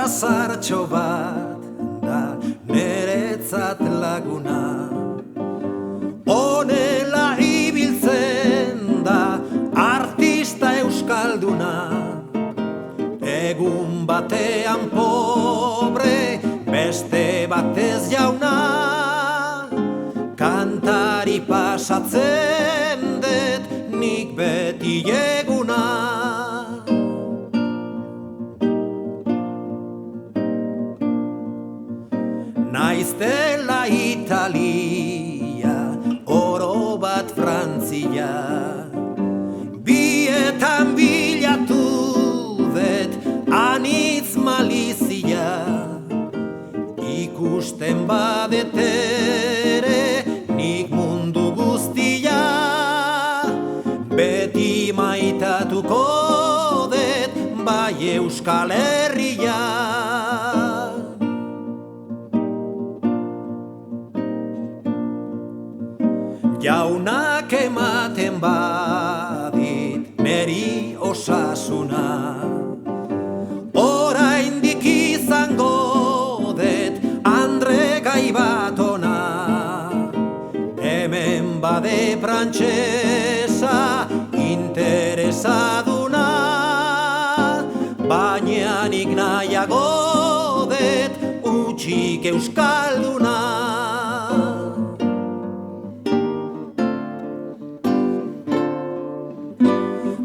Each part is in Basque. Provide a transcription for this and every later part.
zartxo bat da neretzat laguna. Honela ibiltzen da artista euskalduna. Egun batean pobre, beste batez jauna. Kantari pasatzen dut nik beti eguna. Naiz dela Italia, oro bat Frantzia, bietan bilatu dut anitz malizia. Ikusten badetere nik mundu guztia, beti maitatuko dut bai Euskal Herria. Jaunak ematen badit neri osasuna, oraindik izango dut andre gai bat ona. Hemen bade frantsesa interesaduna, baina nik nahiago dut utzik euskalduna.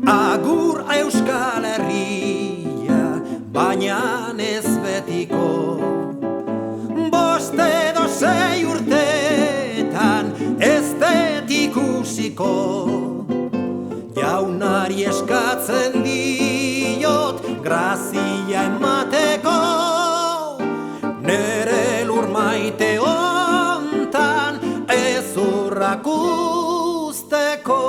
Agur Euskal Herria, baina ez betiko. Bost edo sei urtetan ez dut ikusiko. Jaunari eskatzen diot grazia emateko, nere lur maite hontan ez urrak usteko.